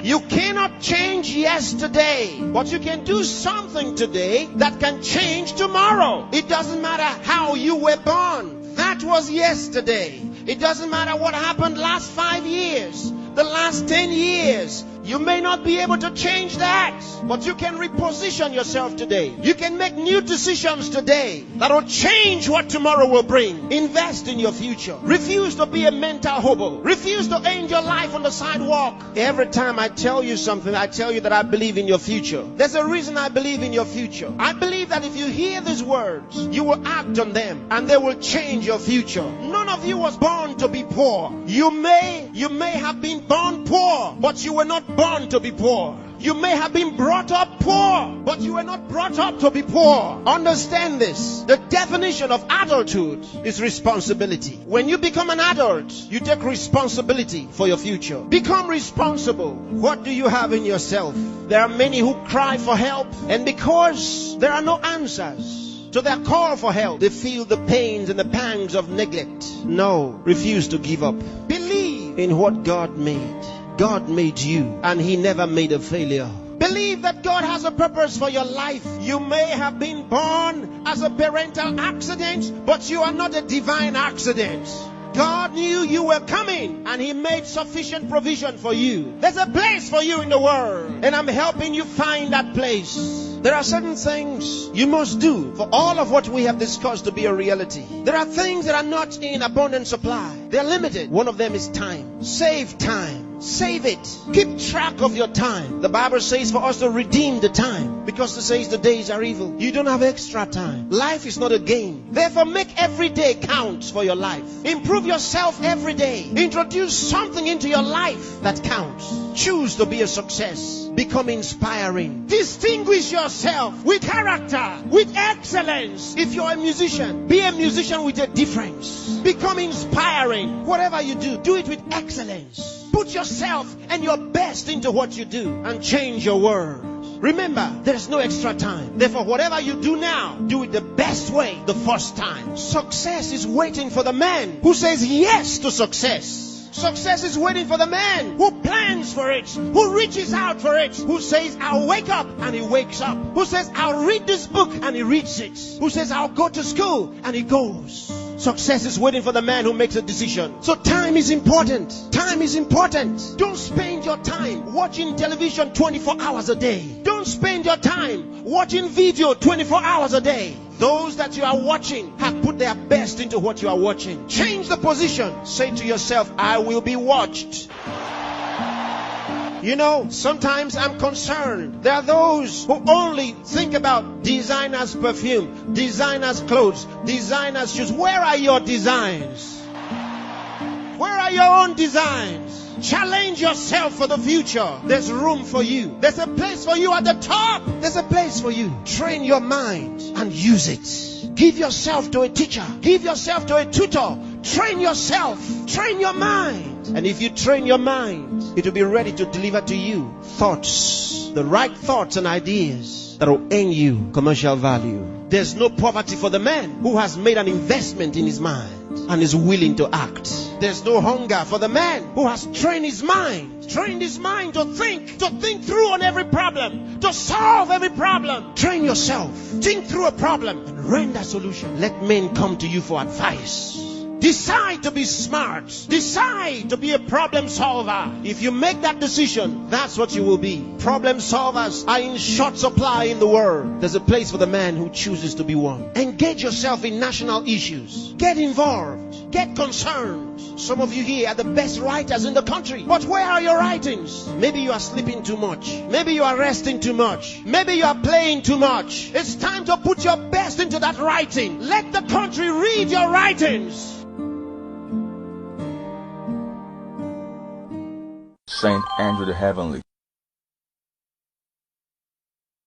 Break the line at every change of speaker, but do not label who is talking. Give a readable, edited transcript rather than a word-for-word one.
You cannot change yesterday, but you can do something today that can change tomorrow. It doesn't matter how you were born. That was yesterday. It doesn't matter what happened last 5 years, the last 10 years. You may not be able to change that, but you can reposition yourself today. You can make new decisions today that will change what tomorrow will bring. Invest in your future. Refuse to be a mental hobo. Refuse to end your life on the sidewalk. Every time I tell you something, I tell you that I believe in your future. There's a reason I believe in your future. I believe that if you hear these words, you will act on them and they will change your future. None of you was born to be poor. You may have been born poor, but you were not born to be poor. You may have been brought up poor, but you were not brought up to be poor. Understand this. The definition of adulthood is responsibility. When you become an adult, you take responsibility for your future. Become responsible. What do you have in yourself? There are many who cry for help, and because there are no answers to their call for help, they feel the pains and the pangs of neglect. No, refuse to give up. Believe in what God made. God made you, and He never made a failure. Believe that God has a purpose for your life. You may have been born as a parental accident, but you are not a divine accident. God knew you were coming, and He made sufficient provision for you. There's a place for you in the world, and I'm helping you find that place. There are certain things you must do for all of what we have discussed to be a reality. There are things that are not in abundant supply. They're limited. One of them is time. Save time. Save it. Keep track of your time. The Bible says for us to redeem the time, because it says the days are evil. You don't have extra time. Life is not a game. Therefore, make every day count for your life. Improve yourself every day. Introduce something into your life that counts. Choose to be a success. Become inspiring. Distinguish yourself with character, with excellence. If you're a musician, be a musician with a difference. Become inspiring. Whatever you do, do it with excellence. Put yourself and your best into what you do and change your world. Remember, there's no extra time. Therefore, whatever you do now, do it the best way the first time. Success is waiting for the man who says yes to success. Success is waiting for the man who plans for it, who reaches out for it, who says, I'll wake up, and he wakes up. Who says, I'll read this book, and he reads it. Who says, I'll go to school, and he goes. Success is waiting for the man who makes a decision. So time is important. Time is important. Don't spend your time watching television 24 hours a day. Don't spend your time watching video 24 hours a day. Those that you are watching have put their best into what you are watching. Change the position. Say to yourself, I will be watched. You know, sometimes I'm concerned. There are those who only think about designers' perfume, designers' clothes, designers' shoes. Where are your designs? Where are your own designs? Challenge yourself for the future. There's room for you. There's a place for you at the top. There's a place for you. Train your mind and use it. Give yourself to a teacher. Give yourself to a tutor. Train yourself. Train your mind. And if you train your mind, it will be ready to deliver to you thoughts, the right thoughts and ideas that will earn you commercial value. There's no poverty for the man who has made an investment in his mind and is willing to act. There's no hunger for the man who has trained his mind to think through on every problem, to solve every problem. Train yourself. Think through a problem and render a solution. Let men come to you for advice. Decide to be smart. Decide to be a problem solver. If you make that decision, that's what you will be. Problem solvers are in short supply in the world. There's a place for the man who chooses to be one. Engage yourself in national issues. Get involved. Get concerned. Some of you here are the best writers in the country. But where are your writings? Maybe you are sleeping too much. Maybe you are resting too much. Maybe you are playing too much. It's time to put your best into that writing. Let the country read your writings.
Saint Andrew the Heavenly.